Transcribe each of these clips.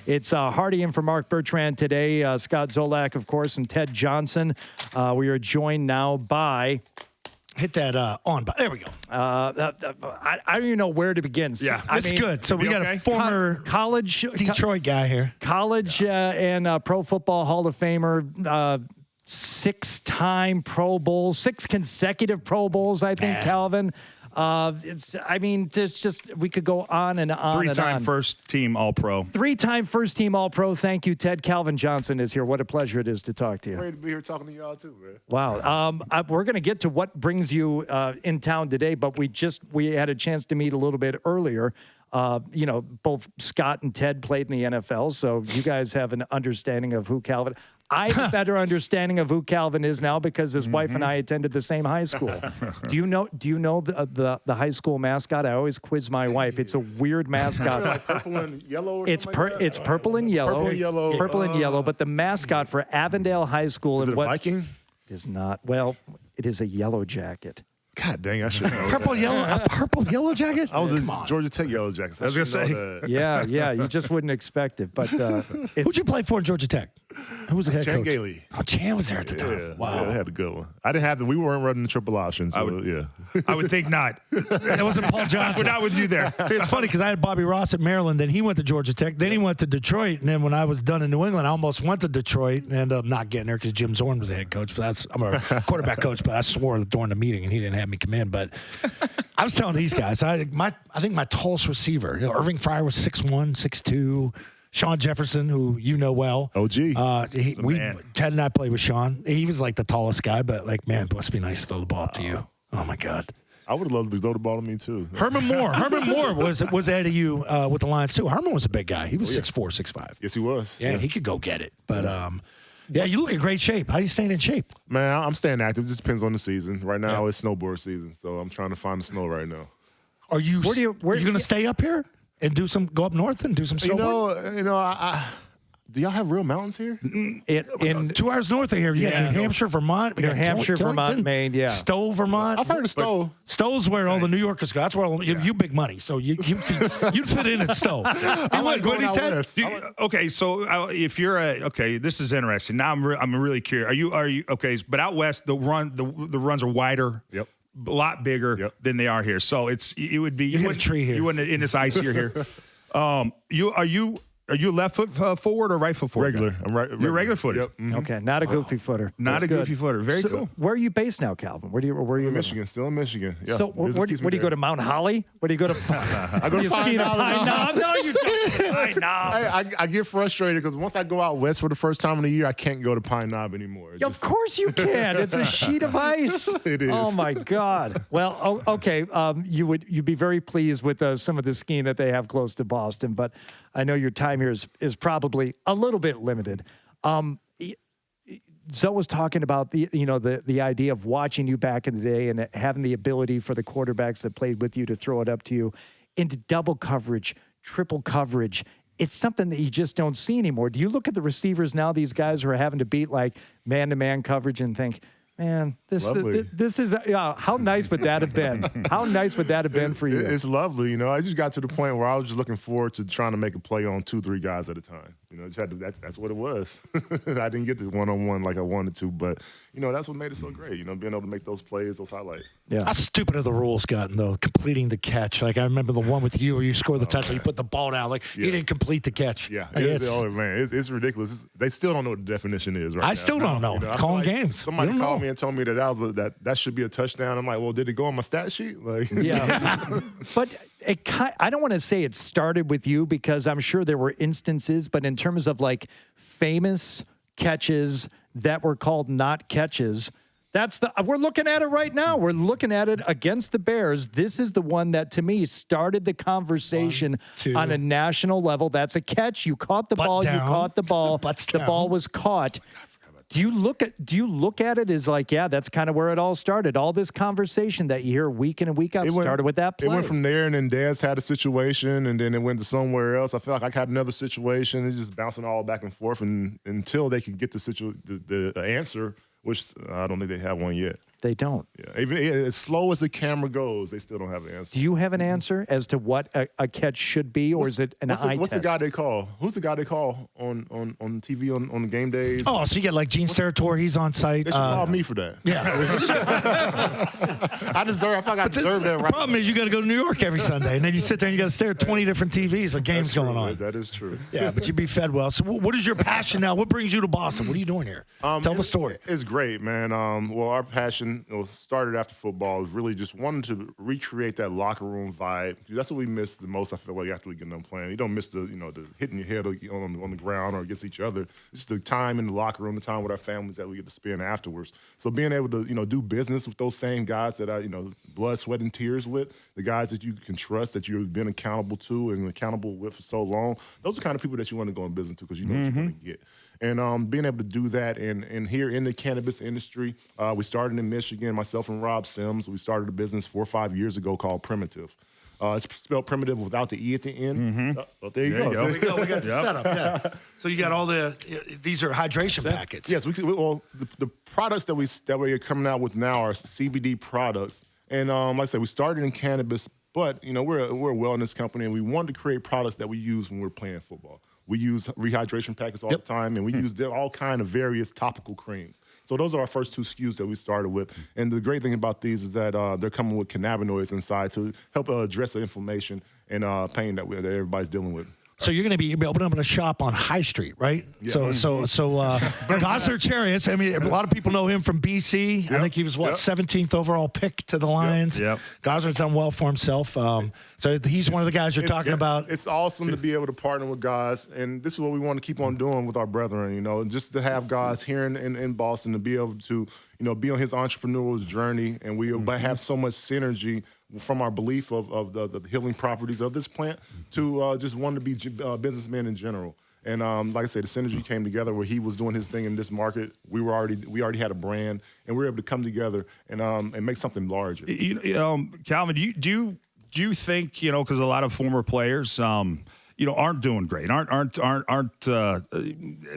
It's Hardy in for Mark Bertrand today. Scott Zolak, of course, and Ted Johnson. We are joined now by... Hit that on. There we go. I don't even know where to begin. Yeah, that's good. So we got a former college Detroit guy here. College and Pro Football Hall of Famer, 6-time Pro Bowls, 6 consecutive Pro Bowls, I think, Calvin. It's just, we could go on and on. 3-time first-team All-Pro. 3-time first-team All-Pro. Thank you, Ted. Calvin Johnson is here. What a pleasure it is to talk to you. Great to be here talking to y'all too, man. Wow. We're going to get to what brings you in town today, but we had a chance to meet a little bit earlier. Both Scott and Ted played in the NFL, so you guys have an understanding of who Calvin. I have a better understanding of who Calvin is now because his wife and I attended the same high school. Do you know the high school mascot? I always quiz my wife. It's a weird mascot. Like purple and yellow. It's purple and yellow. Purple and yellow. But the mascot for Avondale High School is it a Viking? It is not. Well, it is a yellow jacket. God dang, I should know. A purple yellow jacket? I was a Georgia Tech yellow jacket. I was going to say. Yeah, you just wouldn't expect it. But who'd you play for in Georgia Tech? Who was the head Chan coach? Gailey. Oh, Chan was there at the time. Yeah, Wow. Yeah, I had a good one. I didn't have we weren't running the triple option, so I would think not. That wasn't Paul Johnson. We're not with you there. See, it's funny because I had Bobby Ross at Maryland, then he went to Georgia Tech, then he went to Detroit, and then when I was done in New England, I almost went to Detroit and ended up not getting there because Jim Zorn was the head coach. I'm a quarterback coach, but I swore during the meeting and he didn't have me come in. But I was telling these guys, I think my tallest receiver, Irving Fryer was 6'1", 6'2". Sean Jefferson, who you know well. OG. Ted and I played with Sean. He was like the tallest guy, but it must be nice to throw the ball to you. Oh, my God. I would have loved to throw the ball to me, too. Herman Moore was ahead of you with the Lions, too. Herman was a big guy. He was 6'4", 6'5". Yes, he was. Yeah, he could go get it. But, you look in great shape. How you staying in shape? Man, I'm staying active. It just depends on the season. Right now, it's snowboard season, so I'm trying to find the snow right now. Are you going to stay up here? And go up north and do some snowboarding? Do y'all have real mountains here? In 2 hours north of here, New Hampshire, Vermont. New Hampshire, Vermont, Maine, yeah. Stowe, Vermont. I've heard of Stowe. Stowe's where all the New Yorkers go. That's where you big money, so you'd fit in at Stowe. Okay, so if you're this is interesting. Now I'm really curious. Are you okay? But out west, the runs are wider. Yep. A lot bigger than they are here. So it would be you hit a tree here. You wouldn't in this ice here. Are you left foot forward or right foot forward? Regular. I'm right. You're regular footed. Yep. Mm-hmm. Okay, not a goofy footer. Not a goofy footer. Very cool. Where are you based now, Calvin? Where are you? In Michigan. Still in Michigan. Yeah. So where do you go to Mount Holly? Where do you go to? I go to Pine Knob. No, you don't. Pine Knob. Hey, I get frustrated because once I go out west for the first time in the year, I can't go to Pine Knob anymore. Of course you can. It's a sheet of ice. It is. Oh my God. Well, okay. You'd be very pleased with some of the skiing that they have close to Boston, but I know your time here is probably a little bit limited. Zoe was talking about the idea of watching you back in the day and having the ability for the quarterbacks that played with you to throw it up to you into double coverage, triple coverage. It's something that you just don't see anymore. Do you look at the receivers now, these guys who are having to beat like man-to-man coverage and think, man, this is how nice would that have been? How nice would that have been for you? It's lovely. I just got to the point where I was just looking forward to trying to make a play on 2-3 guys at a time. That's what it was. I didn't get the one-on-one like I wanted to, but that's what made it so great. Being able to make those plays, those highlights. Yeah. How stupid are the rules gotten though? Completing the catch. Like I remember the one with you where you scored the touchdown, you put the ball down, he didn't complete the catch. Yeah. It's ridiculous. They still don't know what the definition is right now. I still don't know. Calling games. Somebody called me and told me that should be a touchdown. I'm like, well, did it go on my stat sheet? Yeah. But I don't want to say it started with you because I'm sure there were instances, but in terms of like famous catches that were called not catches, we're looking at it right now. We're looking at it against the Bears. This is the one that to me started the conversation on a national level. That's a catch. You caught the ball. You caught the ball. The ball was caught. Do you look at it as like, yeah, that's kind of where it all started? All this conversation that you hear week in and week out started with that play. It went from there, and then Dez had a situation, and then it went to somewhere else. I feel like I had another situation. It's just bouncing all back and forth, and until they can get the answer, which I don't think they have one yet. They don't. Yeah, even as slow as the camera goes, they still don't have an answer. Do you have an answer as to what a catch should be, or is it an eye What's test? the guy they call? Who's the guy they call on TV on the game days? Oh, so you get like Gene Steratore, he's on site. They should call me for that. Yeah. I feel like I deserve that The right. problem is you got to go to New York every Sunday, and then you sit there and you got to stare at 20 different TVs with games going on. That is true. Yeah, but you'd be fed well. So what is your passion now? What brings you to Boston? What are you doing here? Tell the story. It's great, man. Well, our passion started after football. Was really just wanting to recreate that locker room vibe. That's what we miss the most. I feel like after we get done playing, you don't miss the the hitting your head on the ground or against each other. It's the time in the locker room, the time with our families that we get to spend afterwards. So being able to do business with those same guys that I blood, sweat, and tears with, the guys that you can trust, that you've been accountable to and accountable with for so long, those are the kind of people that you want to go in business to because you know what you're going to get. And being able to do that and here in the cannabis industry, we started in Michigan, myself and Rob Sims. We started a business 4 or 5 years ago called Primitive. It's spelled primitive without the E at the end. There you go. There we go. We got the setup. Yeah. So you got all these are hydration packets. Yes. The products that we're coming out with now are CBD products. And like I said, we started in cannabis, but we're a wellness company, and we wanted to create products that we use when we're playing football. We use rehydration packets all the time, and we use all kind of various topical creams. So those are our first 2 SKUs that we started with. And the great thing about these is that they're coming with cannabinoids inside to help address the inflammation and pain that everybody's dealing with. So you're going to be opening up a shop on High Street, right? Yeah. So Gosler Chariots. I mean, a lot of people know him from BC. Yep. I think he was 17th overall pick to the Lions. Yep. Gosler's done well for himself. So he's one of the guys you're talking about. It's awesome to be able to partner with guys, and this is what we want to keep on doing with our brethren. Just to have guys here in Boston to be able to be on his entrepreneurial journey, and we have so much synergy from our belief of the healing properties of this plant to just wanting to be businessmen in general. And like I said, the synergy came together where he was doing his thing in this market. We already had a brand, and we were able to come together and make something larger. Calvin, do you think because a lot of former players aren't doing great, aren't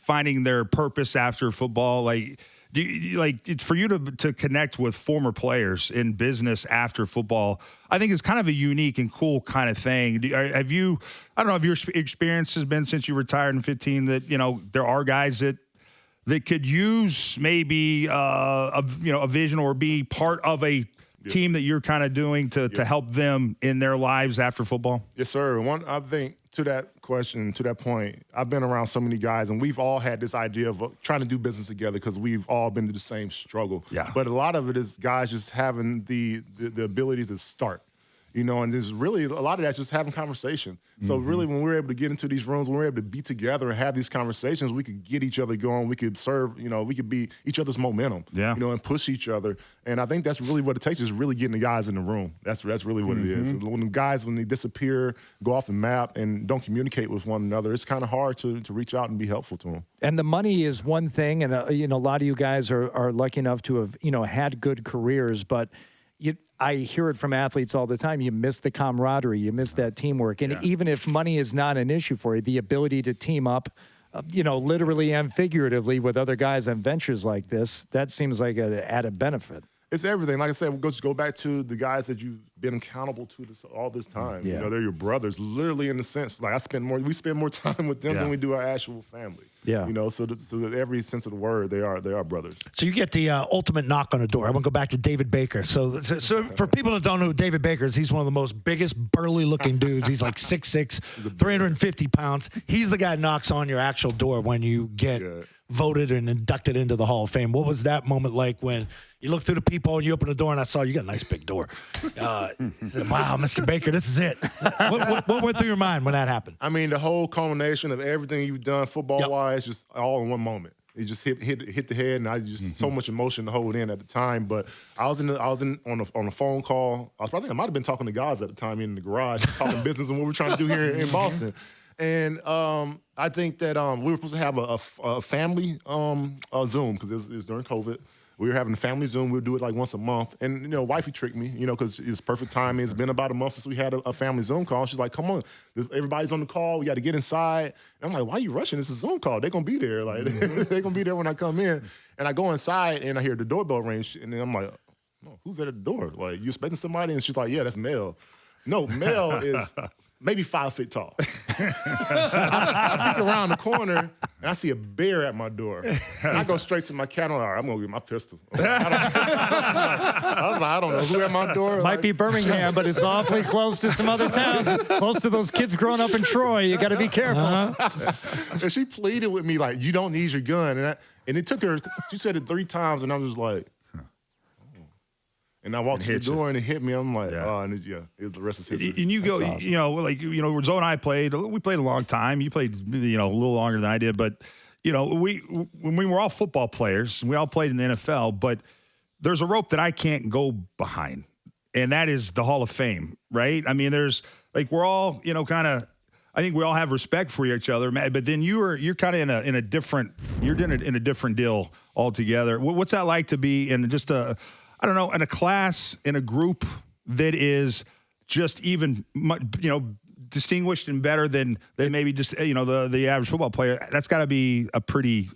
finding their purpose after football, like. Do you, for you to connect with former players in business after football, I think is kind of a unique and cool kind of thing. I don't know if your experience has been since you retired in 2015 that there are guys that could use maybe a vision or be part of a team that you're kind of doing to help them in their lives after football? Yes, sir. I think to that question, to that point, I've been around so many guys, and we've all had this idea of trying to do business together because we've all been through the same struggle. Yeah. But a lot of it is guys just having the ability to start. And there's really a lot of that's just having conversation. So really, when we're able to get into these rooms, when we're able to be together and have these conversations, we could get each other going. We could serve, we could be each other's momentum, and push each other. And I think that's really what it takes, is really getting the guys in the room. That's really what it is. When the guys, when they disappear, go off the map and don't communicate with one another, it's kind of hard to reach out and be helpful to them. And the money is one thing, and a lot of you guys are lucky enough to have had good careers, but I hear it from athletes all the time. You miss the camaraderie. You miss that teamwork. And even if money is not an issue for you, the ability to team up, literally and figuratively with other guys on ventures like this, that seems like an added benefit. It's everything. Like I said, we'll go back to the guys that you've been accountable to all this time. Yeah. They're your brothers, literally, in the sense. Like we spend more time with them than we do our actual family. Yeah. So every sense of the word, they are brothers. So you get the ultimate knock on the door. I want to go back to David Baker. So for people that don't know who David Baker is, he's one of the most biggest burly looking dudes. He's like 6'6", 350 pounds. He's the guy that knocks on your actual door when you get voted and inducted into the Hall of Fame. What was that moment like when you look through the peephole and you open the door and I saw you got a nice big door? Wow, Mr. Baker, this is it. What went through your mind when that happened? I mean, the whole culmination of everything you've done football-wise, just all in one moment. It just hit the head, and I just so much emotion to hold in at the time. But I was on a phone call. I think I might have been talking to guys at the time in the garage, talking business and what we're trying to do here in Boston. And I think that we were supposed to have a family Zoom because it's during COVID. We were having a family Zoom. We would do it like once a month. And, wifey tricked me, because it's perfect timing. It's been about a month since we had a family Zoom call. She's like, come on, everybody's on the call. We got to get inside. And I'm like, why are you rushing? It's a Zoom call. They're going to be there. Like, they're going to be there when I come in. And I go inside, and I hear the doorbell ring. And then I'm like, oh, who's at the door? Like, you expecting somebody? And she's like, yeah, that's Mel. No, Mel is maybe 5 feet tall. I peek around the corner, and I see a bear at my door. And I go straight to my cat. All right, I'm going to get my pistol. I was like, I don't know who at my door. Might be Birmingham, but it's awfully close to some other towns. Close to those kids growing up in Troy. You got to be careful. And she pleaded with me like, you don't need your gun. And it took her, she said it 3 times, and I was like, and I walked to the door and it hit me. I'm like, oh, and the rest is history. And you go, awesome. Zoe and I played. We played a long time. You played, a little longer than I did. But, when we were all football players, we all played in the NFL. But there's a rope that I can't go behind, and that is the Hall of Fame, right? I mean, there's we're all, kind of. I think we all have respect for each other, but then you're kind of in a different deal altogether. What's that like to be in just in a class, in a group that is just even, distinguished and better than maybe just, the average football player? That's got to be a pretty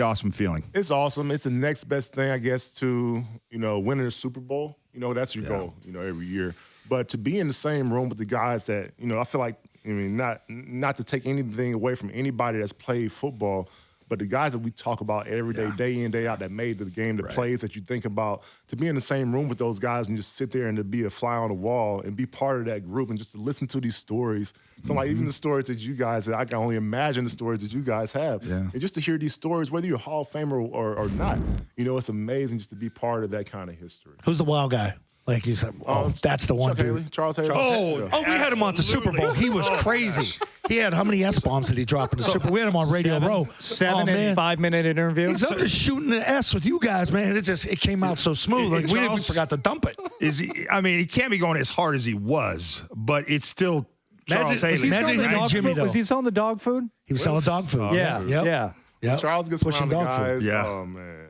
awesome feeling. It's awesome. It's the next best thing, I guess, to, winning a Super Bowl. That's your goal, every year. But to be in the same room with the guys that, I feel like, not to take anything away from anybody that's played football, but the guys that we talk about every day, day in, day out, that made the game, the plays that you think about, to be in the same room with those guys and just sit there and to be a fly on the wall and be part of that group and just to listen to these stories. So like even the stories that you guys, I can only imagine the stories that you guys have. Yeah. And just to hear these stories, whether you're a Hall of Famer or not, it's amazing just to be part of that kind of history. Who's the wild guy? Like you said, that's the one. Haley, Charles Haley. We had him on the Super Bowl. He was crazy. He had how many S-bombs did he drop in the Super Bowl? We had him on Radio Row. 7 and 5-minute interview. He's up to shooting the S with you guys, man. It came out so smooth. Like we forgot to dump it. Is he? I mean, he can't be going as hard as he was, but it's still Charles Haley. Imagine him and Jimmy, though. Was he selling the dog food? He was selling dog food. Yeah. Charles gets pushing around the dog guys. food. Yeah. Oh man,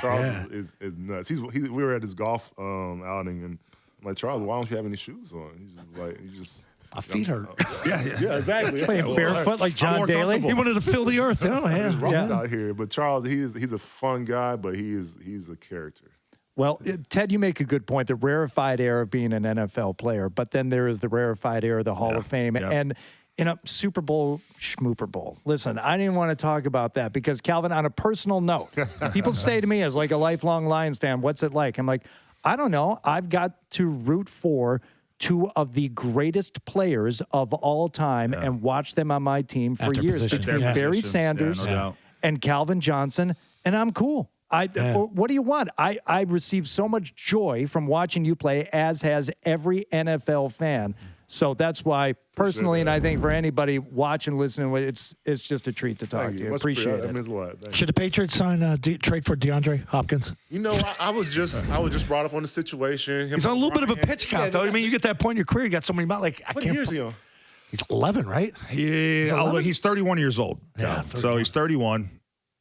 Charles is nuts. We were at his golf outing and. I'm like, Charles, why don't you have any shoes on? He's just my feet hurt. Yeah, exactly. Playing barefoot like John Daly. He wanted to feel the earth. There's rocks out here. But Charles, he's a fun guy, but he's a character. Well, Ted, you make a good point. The rarefied air of being an NFL player, but then there is the rarefied air of the Hall of Fame. Yeah. And in a Super Bowl, Schmooper Bowl. Listen, I didn't want to talk about that because, Calvin, on a personal note, people say to me as like a lifelong Lions fan, what's it like? I'm like, I don't know. I've got to root for 2 of the greatest players of all time and watch them on my team for years. Between Barry Sanders and Calvin Johnson, and I'm cool. What do you want? I receive so much joy from watching you play, as has every NFL fan. So that's why, personally, and I think for anybody watching, listening, it's just a treat to talk to you. Appreciate it. That means a lot. Should the Patriots sign trade for DeAndre Hopkins? I was just brought up on the situation. He's on a little bit of a pitch count, though. I mean, you get that point in your career, you got somebody about what year is he on? He's 11, right? Yeah, he's 31 years old. Yeah, so he's 31.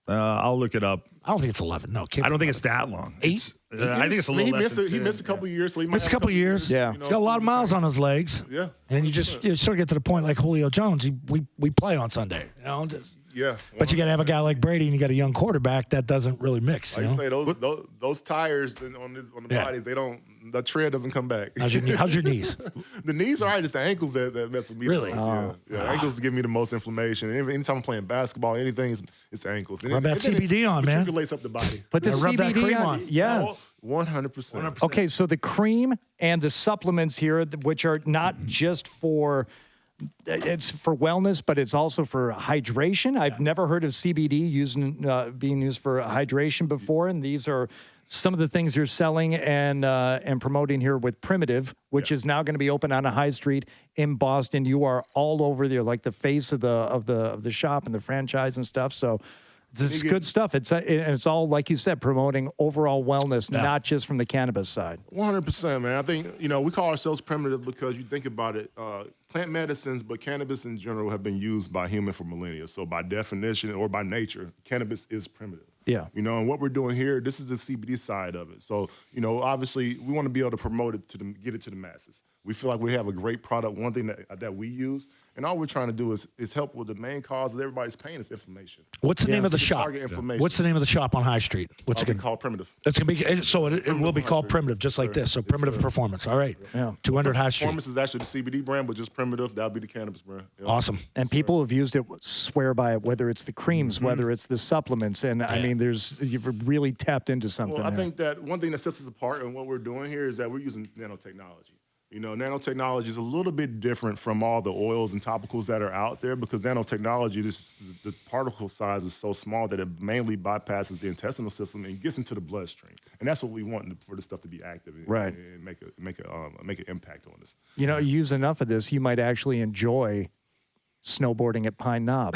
I'll look it up. I don't think it's 11. No, I don't think it's that long. 8? I think it's a little less than 10. He missed a couple years, so he missed a couple years. Yeah, he's got a lot of miles on his legs. Yeah, and you sort of get to the point like Julio Jones. We play on Sunday. Yeah, but you got to have a guy like Brady, and you got a young quarterback that doesn't really mix. Like you say, those tires on the bodies, the tread doesn't come back. How's your knees? The knees are all right. It's the ankles that mess with me. Really? Ankles give me the most inflammation. Anytime I'm playing basketball, anything, it's ankles. Rub that CBD on, man. Lace up the body. Put the rub that CBD cream on. Yeah. 100%. Okay, so the cream and the supplements here, which are not just for it's for wellness, but it's also for hydration. I've never heard of CBD being used for hydration before, and these are some of the things you're selling and promoting here with Primitive, which is now going to be open on a high street in Boston. You are all over there, like the face of the shop and the franchise and stuff. So this is good stuff. It's all, like you said, promoting overall wellness, not just from the cannabis side. 100%, man. I think, we call ourselves primitive because you think about it, plant medicines, but cannabis in general have been used by humans for millennia. So by definition or by nature, cannabis is primitive. Yeah. And what we're doing here, this is the CBD side of it. So, obviously we want to be able to promote it get it to the masses. We feel like we have a great product. One thing that we use And all we're trying to do is help with the main cause of everybody's pain is information. What's the name of the shop? Target information. What's the name of the shop on High Street? What's it It's gonna called Primitive. It's gonna be so it will be called Primitive, just like this. So Primitive Performance. All right. Yeah. 200 High Street. Performance is actually the CBD brand, but just Primitive, that'll be the cannabis brand. Yeah. Awesome. And people who've used it swear by it, whether it's the creams, whether it's the supplements. And I mean, you've really tapped into something. Well, I there. think that one thing that sets us apart and what we're doing here is that we're using nanotechnology. You know, nanotechnology is a little bit different from all the oils and topicals that are out there because nanotechnology, the particle size is so small that it mainly bypasses the intestinal system and gets into the bloodstream. And that's what we want for this stuff to be active and, Right. and make an impact on us. You know, you use enough of this, you might actually enjoy snowboarding at Pine Knob.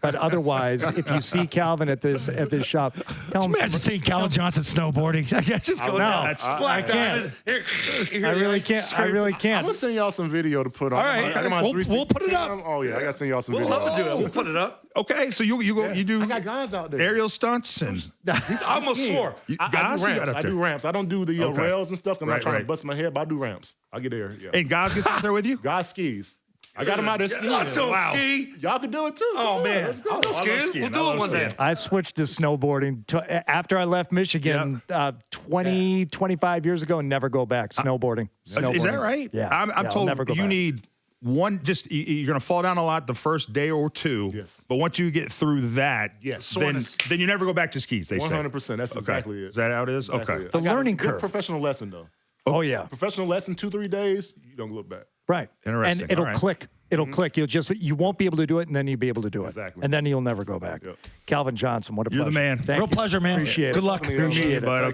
But otherwise, if you see Calvin at this shop, tell him. Imagine seeing Calvin Johnson snowboarding. I guess just go down. I can't. I really can't. I really I'm can't. gonna send y'all some video to put on. All right. I got my We'll 360 put it up. cam. Oh yeah, I gotta send y'all some We'll video. love to do it. We'll put it up. Okay, so you do I got guys out there. aerial stunts and I almost swore. I guys do you got ramps. up I there. do ramps. I don't do the Okay. rails and stuff. I'm Right, not trying right. to bust my head, but I do ramps. I get there. Yeah. and guys gets out there with you. Guys skis. I got them out there skiing. I still ski. Y'all can do it too. Oh, Come on, man. let's go. I'll go skiing. We'll do it one day. I switched to snowboarding after I left Michigan 25 years ago and never go back. Snowboarding. Is that Snowboarding. right? Yeah. I'm Yeah, I'll told never go you back. need one. Just you're going to fall down a lot the first day or two. Yes. But once you get through that, Yes. then you never go back to skis. They say 100%. That's Okay. exactly it. Is that how it is? Exactly Okay. it. The I got a learning good curve. Professional lesson though. Oh, yeah. Professional lesson, 2-3 days. You don't look back. Right. Interesting. And it'll All right. click. It'll click. You won't be able to do it, and then you'll be able to do it. Exactly. And then you'll never go back. Yep. Calvin Johnson, what a You're the pleasure. man. Thank Real you. pleasure, man. Appreciate it. Good luck. Appreciate it. But